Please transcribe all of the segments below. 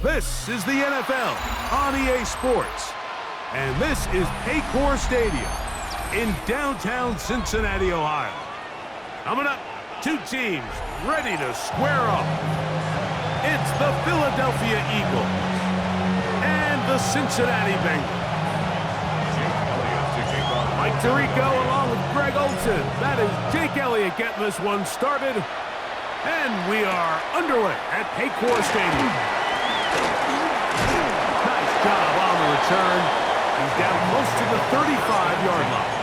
This is the NFL on EA Sports. And this is Paycor Stadium in downtown Cincinnati, Ohio. Coming up, two teams ready to square off. It's the Philadelphia Eagles and the Cincinnati Bengals. Mike Tirico along with Greg Olsen. That is Jake Elliott getting this one started. And we are underway at Paycor Stadium. Nice job on the return. He's down close to the 35-yard line.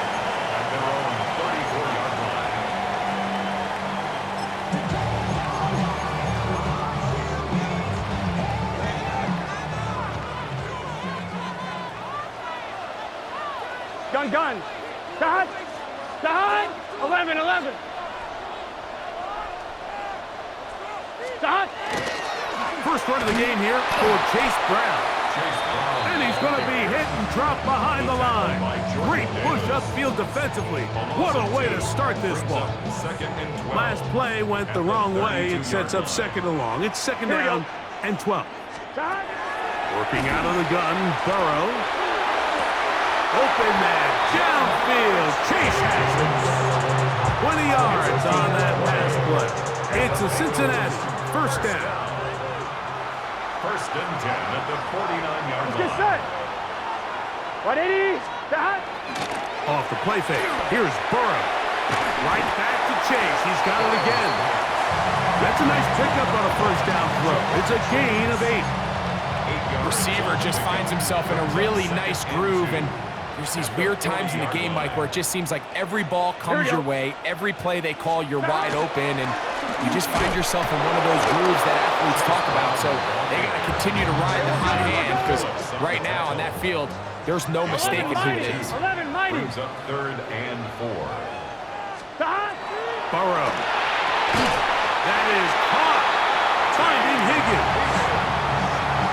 Gun. Dot. 11. Dot. First run of the game here for Chase Brown. And he's going to be hit and dropped behind the line. Great push upfield defensively. What a way to start this ball. Last play went the wrong way. It sets up second and long. It's second down and 12. Working out of the gun, Burrow. Open man, downfield, Chase has it. 20 yards on that pass play. It's a Cincinnati first down. First and 10 at the 49-yard line. Get set. 180. Dot. Off the play fake. Here's Burrow. Right back to Chase. He's got it again. That's a nice pickup on a first down throw. It's a gain of 8. Receiver just finds himself in a really nice groove, and there's these weird times in the game, Mike, where it just seems like every ball comes your way, every play they call, you're wide open, and you just find yourself in one of those grooves that athletes talk about. So they got to continue to ride the hot hand, because right now on that field, there's no mistaking who it is. 11 mighty. Brings up 3rd and 4. Dot. Burrow. That is caught. Finding Higgins.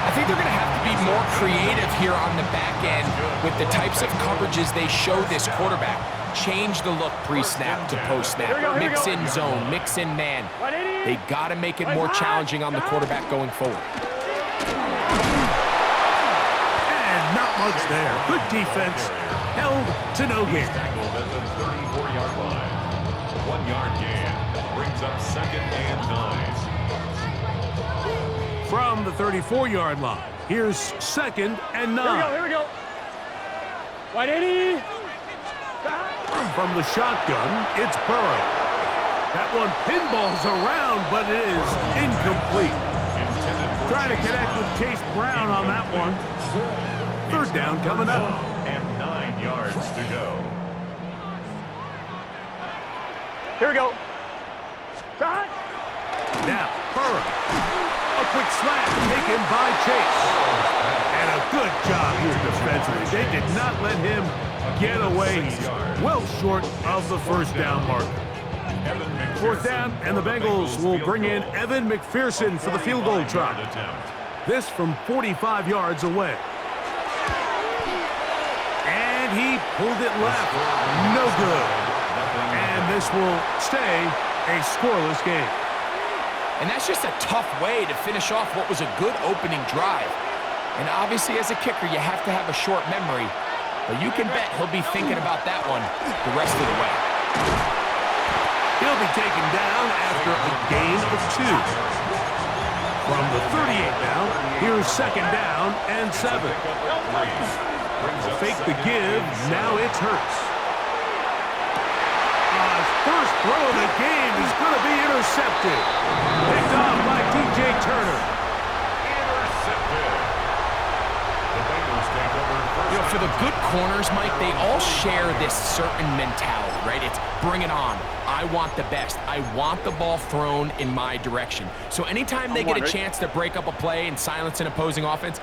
I think they're going to have to be more creative here on the back end with the types of coverages they show this quarterback. Change the look pre-snap to post-snap. Mix in zone, mix in man. They got to make it more challenging on the quarterback going forward. And not much there. Good defense. Held to no gain. Tackled at the 34-yard line. 1-yard gain. Brings up 2nd and 9. From the 34-yard line, here's 2nd and 9. Here we go. 180. From the shotgun, it's Burrow. That one pinballs around, but it is incomplete. Trying to connect with Chase Brown on that one. 3rd down coming up. And 9 yards to go. Here we go. Dot. Now, Burrow. A quick slant taken by Chase. And a good job here defensively. They did not let him get away. He's well short of the first down marker. 4th down, and the Bengals will bring in Evan McPherson for the field goal try. This from 45 yards away. And he pulled it left. No good. And this will stay a scoreless game. And that's just a tough way to finish off what was a good opening drive. And obviously, as a kicker, you have to have a short memory. But you can bet he'll be thinking about that one the rest of the way. He'll be taken down after a gain of 2. From the 38 now, here's 2nd down and 7. Fake the give, now it's Hurts. First throw of the game is going to be intercepted. Picked off by DJ Turner. Intercepted. The Bengals take over first. You know, for the good corners, Mike, they all share this certain mentality, right? It's bring it on. I want the best. I want the ball thrown in my direction. So anytime they get a chance to break up a play and silence an opposing offense,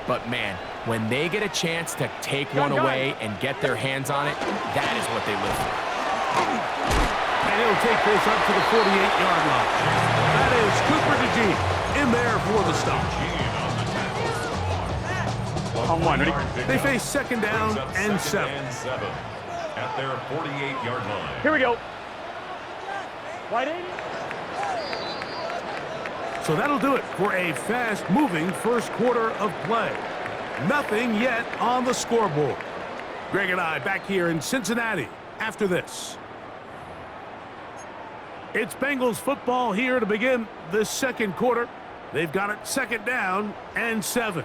but man, when they get a chance to take one away and get their hands on it, that is what they live for. And he'll take this up to the 48-yard line. That is Cooper DeJean in there for the stop. On 1, ready? They face 2nd down and 7. At their 48-yard line. Here we go. 180. So that'll do it for a fast-moving first quarter of play. Nothing yet on the scoreboard. Greg and I back here in Cincinnati after this. It's Bengals football here to begin the second quarter. They've got it second down and 7.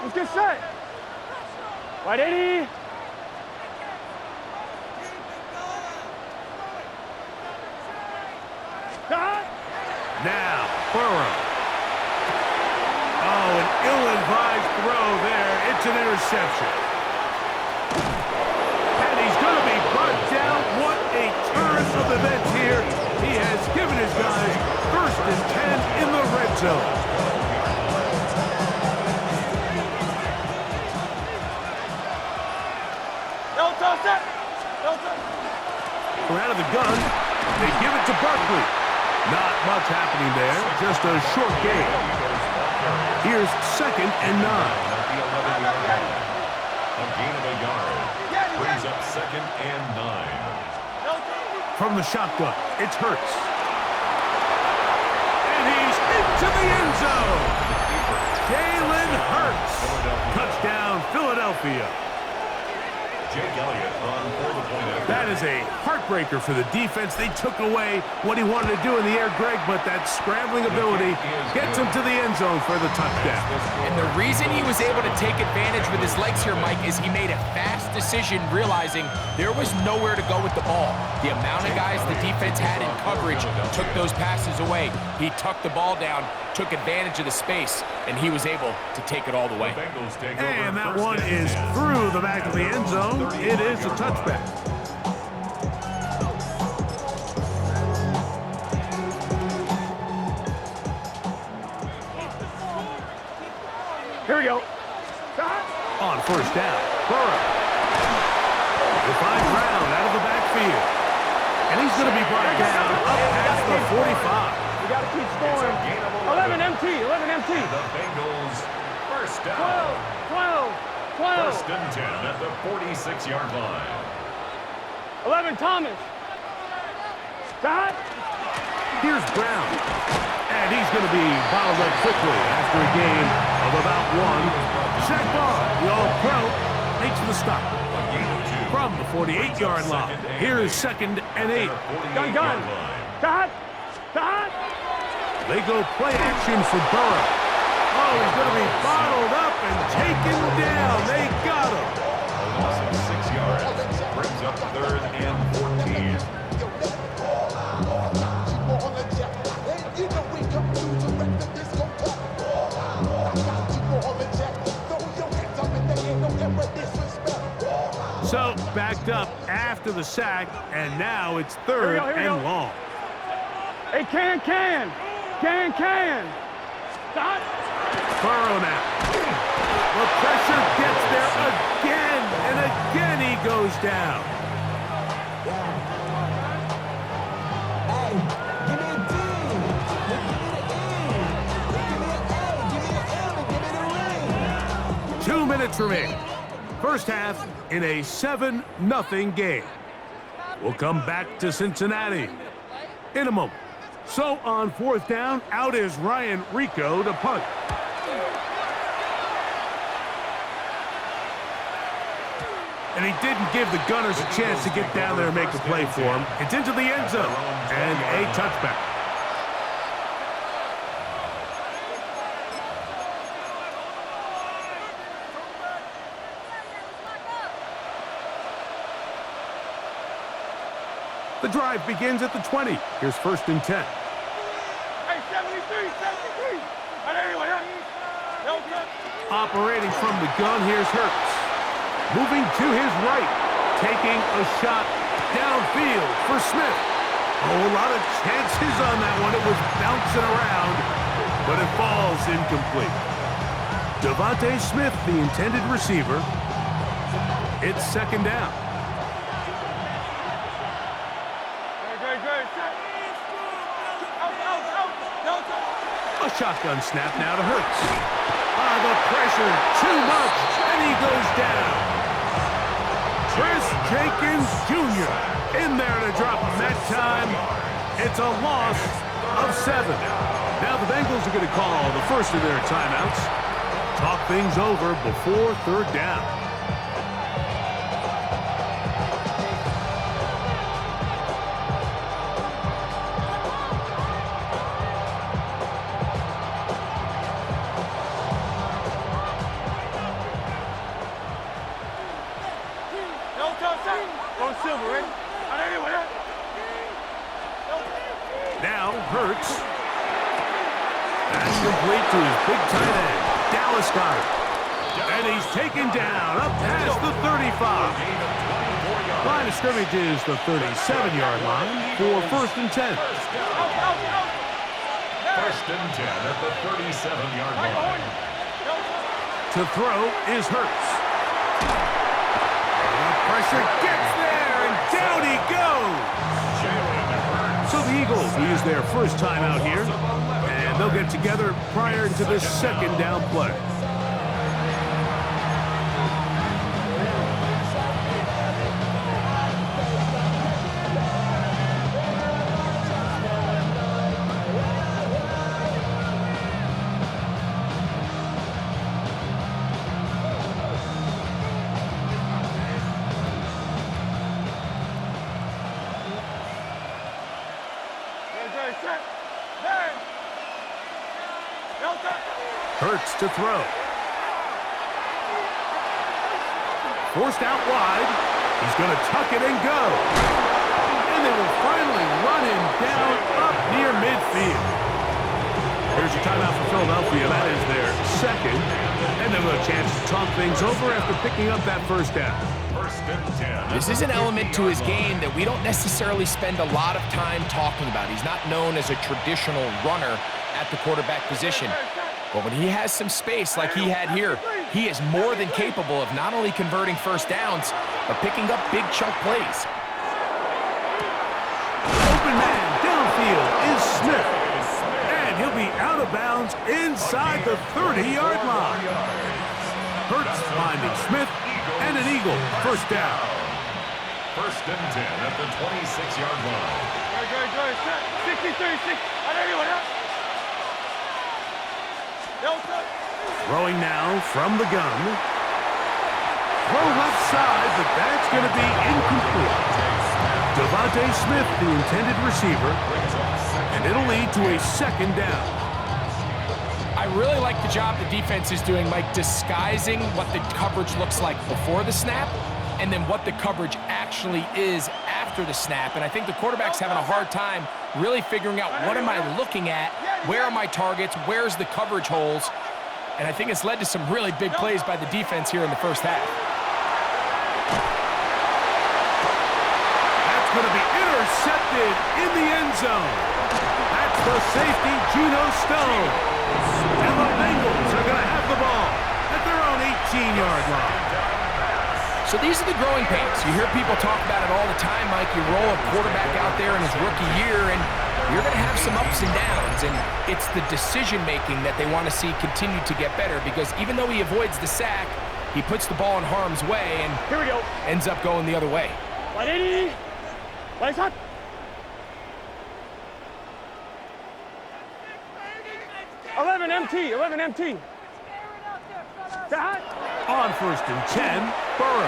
Let's get set. Wide 80. Stop. Now, Burrow. Oh, an ill-advised throw there. It's an interception. And he's going to be brought down. What a turn of events here. He has given his guys first and 10 in the red zone. Don't toss it. Don't toss it. We're out of the gun. They give it to Barkley. Not much happening there. Just a short gain. Here's second and 9. A gain of a yard. Brings up second and 9. From the shotgun, it's Hurts. And he's into the end zone. Jalen Hurts. Touchdown, Philadelphia. Jake Elliott on for the point after. That is a heartbreaker for the defense. They took away what he wanted to do in the air, Greg, but that scrambling ability gets him to the end zone for the touchdown. And the reason he was able to take advantage with his legs here, Mike, is he made a fast decision realizing there was nowhere to go with the ball. The amount of guys the defense had in coverage took those passes away. He tucked the ball down, took advantage of the space, and he was able to take it all the way. And that one is through the back of the end zone. It is a touchback. Here we go. Stop. On first down, Burrow. They find Brown out of the backfield. And he's going to be brought down up past the 45. We got to keep scoring. 11 MT. 11 MT. The Bengals first down. 12. First and 10 at the 46-yard line. 11 Thomas. Stop. Here's Brown. And he's going to be bottled up quickly after a gain of about 1. Zach Barr, the All-Pro, makes the stop. From the 48-yard line, here is second and 8. Gun. Stop. Stop. They go play action for Burrow. Oh, he's going to be bottled up and taken down. They got him. A loss of 6 yards brings up third and 14. So, backed up after the sack, and now it's third and long. Hey, can. Stop. Burrow now. The pressure gets there again, and again he goes down. Hey, 2 minutes remaining. First half in a 7-0 game. We'll come back to Cincinnati in a moment. So on fourth down, out is Ryan Rico to punt. And he didn't give the Gunners a chance to get down there and make a play for him. It's into the end zone and a touchback. The drive begins at the 20. Here's first and 10. Hey, 73. Operating from the gun, here's Hurts. Moving to his right, taking a shot downfield for Smith. Oh, a lot of chances on that one. It was bouncing around, but it falls incomplete. Devontae Smith, the intended receiver. It's second down. A shotgun snap now to Hurts. The pressure, too much, and he goes down. Chris Jenkins Jr. in there to drop him that time. It's a loss of 7. Now the Bengals are going to call the first of their timeouts. Talk things over before 3rd down. Now Hurts. That's complete to his big tight end, Dallas Goedert. And he's taken down up past the 35. Line of scrimmage is the 37-yard line for 1st and 10. 1st and 10 at the 37-yard line. To throw is Hurts. And the pressure gets there, and down he goes. So the Eagles will use their first timeout here, and they'll get together prior to the 2nd down play. Hurts to throw. Forced out wide. He's going to tuck it and go. And they will finally run him down up near midfield. Here's your timeout for Philadelphia. That is their 2nd. And they'll have a chance to talk things over after picking up that 1st down. 1st and 10. This is an element to his game that we don't necessarily spend a lot of time talking about. He's not known as a traditional runner at the quarterback position. But when he has some space like he had here, he is more than capable of not only converting 1st downs, but picking up big chunk plays. Open man downfield is Smith. And he'll be out of bounds inside the 30-yard line. Hurts finding Smith, and an Eagle 1st down. 1st and 10 at the 26-yard line. 60-36. Throwing now from the gun. Throw left side, but that's going to be incomplete. Devontae Smith, the intended receiver, and it'll lead to a 2nd down. I really like the job the defense is doing, Mike, disguising what the coverage looks like before the snap and then what the coverage actually is after the snap. And I think the quarterback's having a hard time really figuring out what am I looking at, where are my targets, where's the coverage holes. And I think it's led to some really big plays by the defense here in the 1st half. That's going to be intercepted in the end zone. That's the safety, Geno Stone. And the Bengals are going to have the ball at their own 18-yard line. So these are the growing pains. You hear people talk about it all the time, Mike. You roll a quarterback out there in his rookie year, and you're going to have some ups and downs. And it's the decision-making that they want to see continue to get better, because even though he avoids the sack, he puts the ball in harm's way and Here we go. ends up going the other way. 180. Lights hot. Eleven MT. On 1st and 10, Burrow.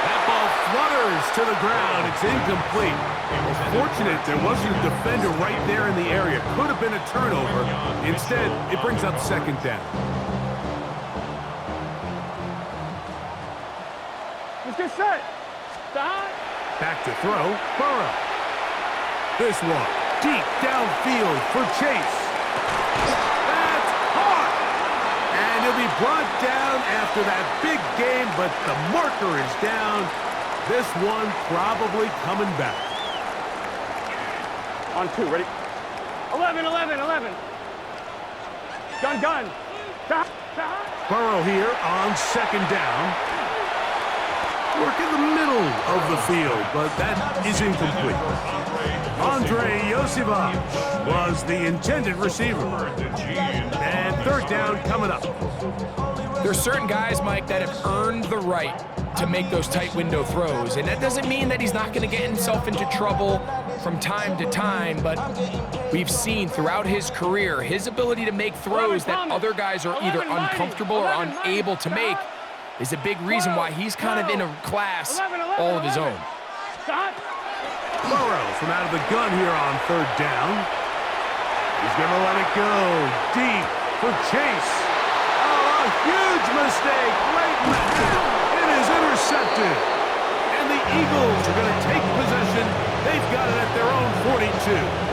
That ball flutters to the ground. It's incomplete. Fortunate there wasn't a defender right there in the area. Could have been a turnover. Instead, it brings up 2nd down. Let's get set. Back to throw, Burrow. This one, deep downfield for Chase. That's caught! And he'll be brought down after that big game, but the marker is down. This one probably coming back. On 2, ready? 11. Gun. Burrow here on 2nd down. Work in the middle of the field, but that is incomplete. Andre Yosivach was the intended receiver. And 3rd down coming up. There's certain guys, Mike, that have earned the right to make those tight window throws. And that doesn't mean that he's not going to get himself into trouble from time to time, but we've seen throughout his career, his ability to make throws that other guys are either uncomfortable or unable to make is a big reason why he's kind of in a class all of his own. Burrow from out of the gun here on third down. He's going to let it go deep for Chase. Oh, a huge mistake right now. It is intercepted. And the Eagles are going to take possession. They've got it at their own 42.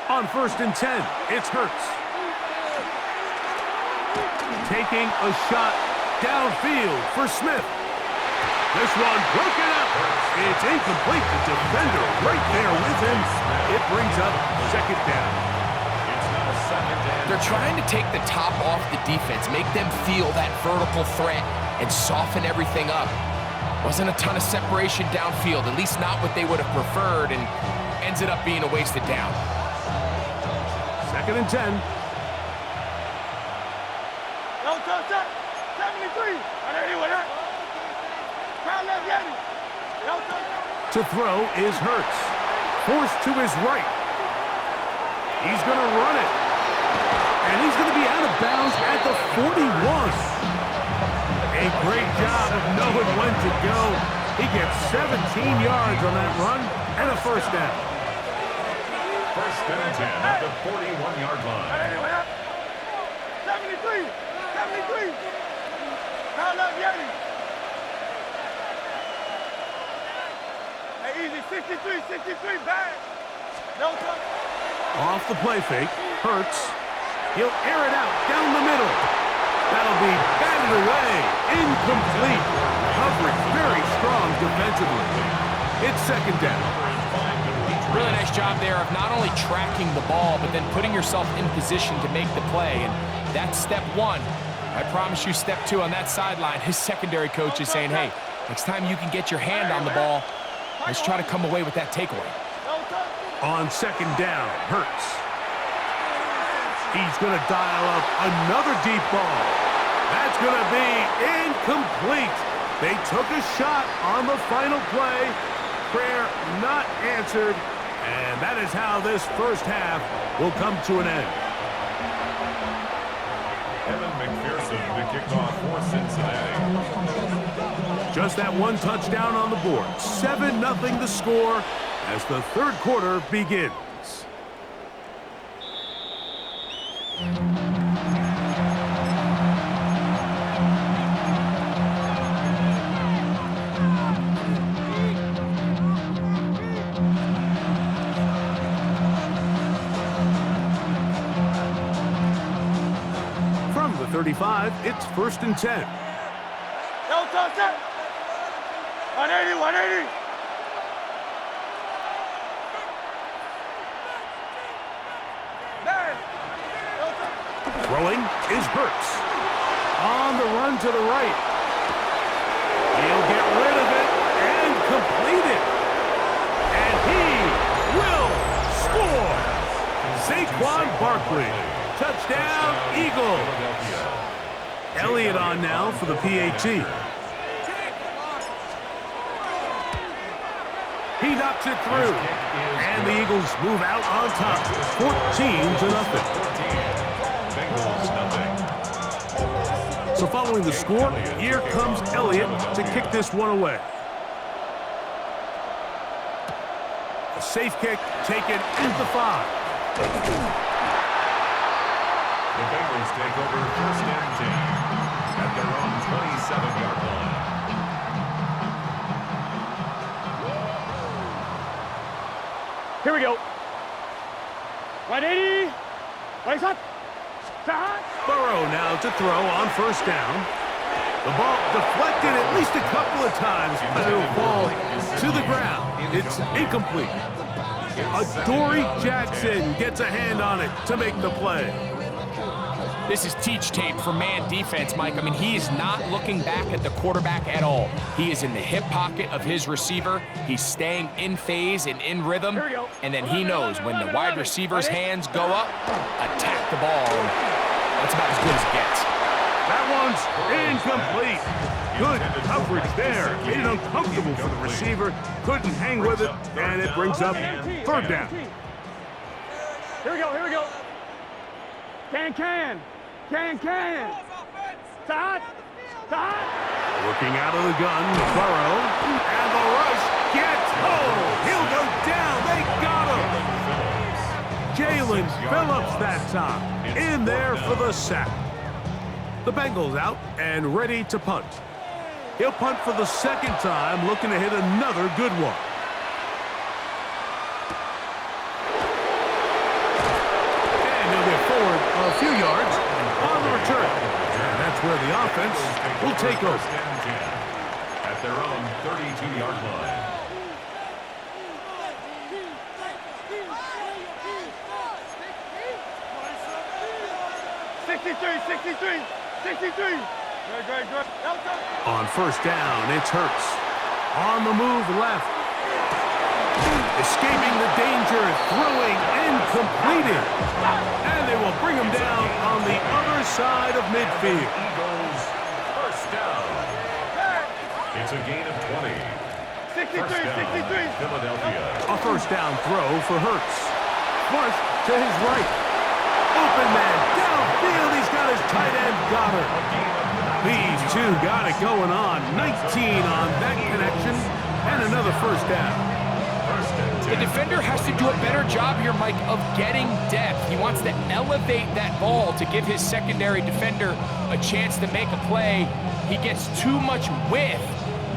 On first and 10, it's Hurts. Taking a shot downfield for Smith. This one broken up. It's incomplete. The defender right there with him. It brings up second down. They're trying to take the top off the defense, make them feel that vertical threat, and soften everything up. Wasn't a ton of separation downfield, at least not what they would have preferred, and ends it up being a wasted down. Second and 10. To throw is Hurts. Forced to his right. He's going to run it. And he's going to be out of bounds at the 41. A great job of knowing when to go. He gets 17 yards on that run and a first down. First and 10 at the 41-yard line. 73. Round up, Yeti. Hey, easy, 63, back. No touch. Off the play fake, Hurts. He'll air it out down the middle. That'll be batted away. Incomplete. Coverage very strong defensively. It's second down. Really nice job there of not only tracking the ball, but then putting yourself in position to make the play. And that's step one. I promise you step two on that sideline. His secondary coach is saying, hey, next time you can get your hand on the ball, let's try to come away with that takeaway. On second down, Hurts. He's going to dial up another deep ball. That's going to be incomplete. They took a shot on the final play. Prayer not answered. And that is how this first half will come to an end. Evan McPherson, the kickoff for Cincinnati. Just that one touchdown on the board. 7-0 the score as the third quarter begins. From the 35, it's first and 10. No touch it. 180. Throwing is Hurts. On the run to the right. He'll get rid of it and complete it. And he will score. Saquon Barkley. Touchdown, Eagles. Elliott on now for the PAT. He knocks it through. And the Eagles move out on top, 14-0. So following the score, here comes Elliott to kick this one away. A safe kick taken at the 5. The Bengals take over first and 10 at their own 27-yard line. Here we go. 180. Right shot. Burrow now to throw on first down. The ball deflected at least a couple of times, but it will fall to the ground. It's incomplete. Adoree Jackson gets a hand on it to make the play. This is teach tape for man defense, Mike. I mean, he is not looking back at the quarterback at all. He is in the hip pocket of his receiver. He's staying in phase and in rhythm. And then he knows when the wide receiver's hands go up, attack the ball. That's about as good as it gets. That one's incomplete. Good coverage there. Made it uncomfortable for the receiver. Couldn't hang with it, and it brings up third down. Here we go. Can. Todd. Looking out of the gun, Burrow, and the rush gets home. He'll go down. They got him. Jalen Phillips that time. In there for the sack. The Bengals out and ready to punt. He'll punt for the second time, looking to hit another good one. And he'll get forward a few yards on the return. And that's where the offense will take over. At their own 32-yard line. On first down, it's Hurts. On the move left. Escaping the danger, throwing incompleted. And they will bring him down on the other side of midfield. Eagles, first down. It's a gain of 20. 63. Philadelphia. A first down throw for Hurts. Flush to his right. Open man downfield. He's got his tight end Goddard. These two got it going on. 19 on that connection. And another first down. The defender has to do a better job here, Mike, of getting depth. He wants to elevate that ball to give his secondary defender a chance to make a play. He gets too much width,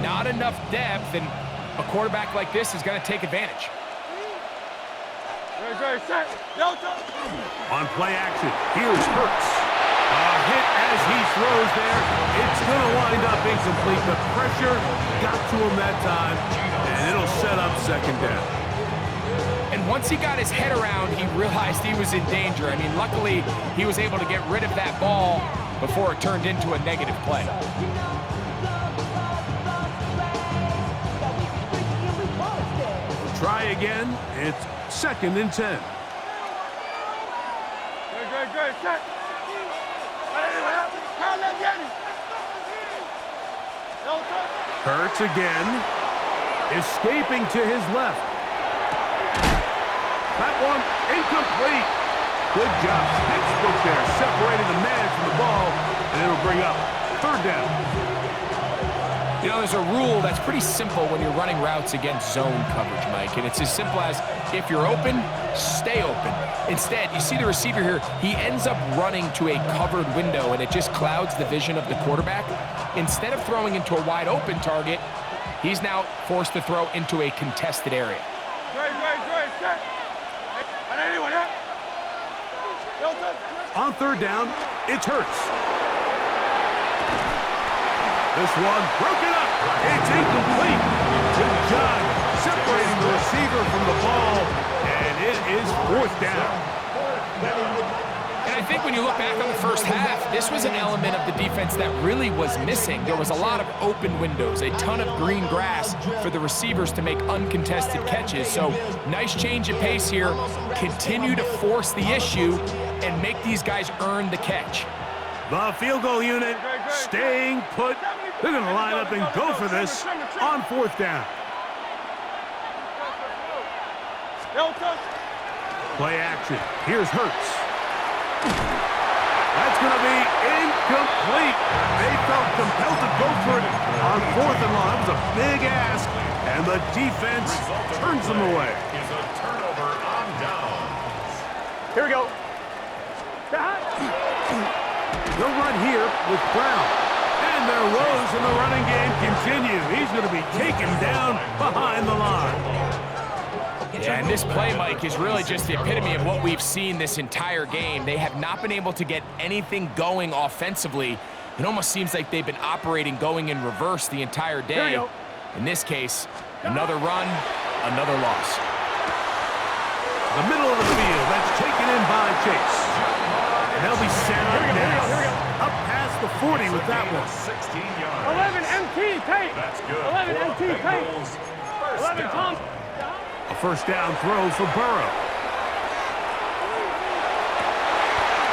not enough depth, and a quarterback like this is going to take advantage. On play action, here's Hurts. A hit as he throws there. It's going to wind up incomplete. The pressure got to him that time, and it'll set up second down. And once he got his head around, he realized he was in danger. I mean, luckily, he was able to get rid of that ball before it turned into a negative play. Try again. It's second and 10. Hurts again. Escaping to his left. That one incomplete. Good job. Textbook there. Separating the man from the ball. And it'll bring up third down. You know, there's a rule that's pretty simple when you're running routes against zone coverage, Mike. And it's as simple as, if you're open, stay open. Instead, you see the receiver here, he ends up running to a covered window, and it just clouds the vision of the quarterback. Instead of throwing into a wide open target, he's now forced to throw into a contested area. On third down, it's Hurts. This one broken up. It's incomplete. Good job separating the receiver from the ball, and it is fourth down. And I think when you look back on the first half, this was an element of the defense that really was missing. There was a lot of open windows, a ton of green grass for the receivers to make uncontested catches. So nice change of pace here. Continue to force the issue and make these guys earn the catch. The field goal unit staying put. They're going to line up and go for this on fourth down. Play action. Here's Hurts. That's going to be incomplete. They felt compelled to go for it on fourth and long. It was a big ask, and the defense turns them away. Is a turnover on downs. Here we go. They'll run here with Brown. And their woes in the running game continue. He's going to be taken down behind the line. Yeah, and this play, Mike, is really just the epitome of what we've seen this entire game. They have not been able to get anything going offensively. It almost seems like they've been operating going in reverse the entire day. In this case, another run, another loss. The middle of the field, that's taken in by Chase. And they'll be set up now. Up past the 40 with that one. 16 yards. 11 MT, tape. That's good. 11 MT, tape. 11 Tom. A first down throw for Burrow.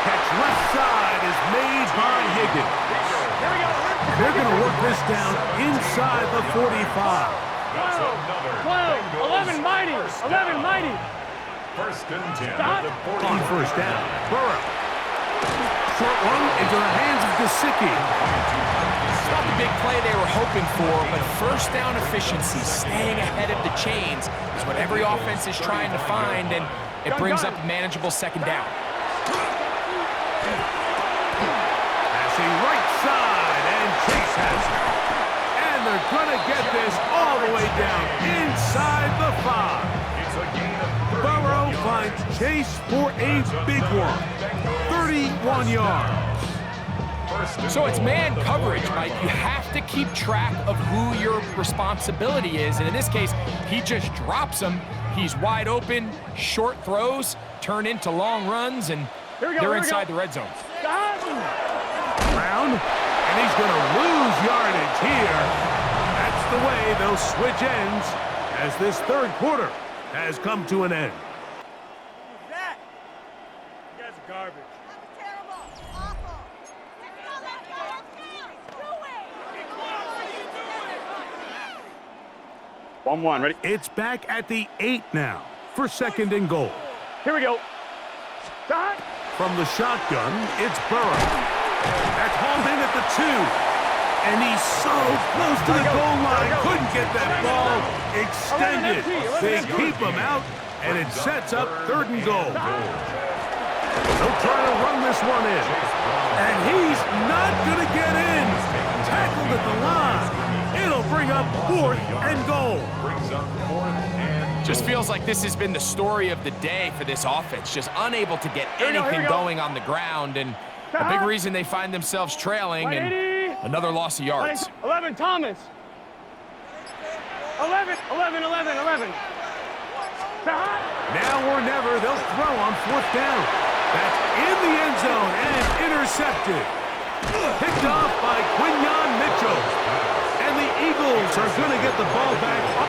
Catch left side is made by Higgins. They're going to work this down inside the 45. 12, 11 mighty, 11 mighty. First and 10 Stop. at the 40. On first down, Burrow. Short one into the hands of Gesicki. It's not the big play they were hoping for, but first down efficiency, staying ahead of the chains, is what every offense is trying to find, and it brings up a manageable second down. Passing right side, and Chase has it. And they're going to get this all the way down inside the 5. It's a gain of Burrow finds Chase for a big one. 31 yards. So it's man coverage, Mike. You have to keep track of who your responsibility is, and in this case, he just drops him. He's wide open, short throws turn into long runs, and they're inside the red zone. Brown, and he's going to lose yardage here. That's the way they'll switch ends as this third quarter has come to an end. You guys are garbage. Terrible. Awful. 1-1, ready? It's back at the 8 now for second and goal. Here we go. Start. From the shotgun, it's Burrow. That's hauled in at the 2. And he's so close to the goal line, couldn't get that ball extended. They keep him out, and it sets up third and goal. They'll try to run this one in. And he's not going to get in. Tackled at the line. It'll bring up fourth and goal. Brings up fourth and Just feels like this has been the story of the day for this offense, just unable to get anything going on the ground, and a big reason they find themselves trailing, and another loss of yards. 11 Thomas. 11. Start. Now or never, they'll throw on fourth down. That's in the end zone and intercepted. Picked off by Quinyon Mitchell. And the Eagles are going to get the ball back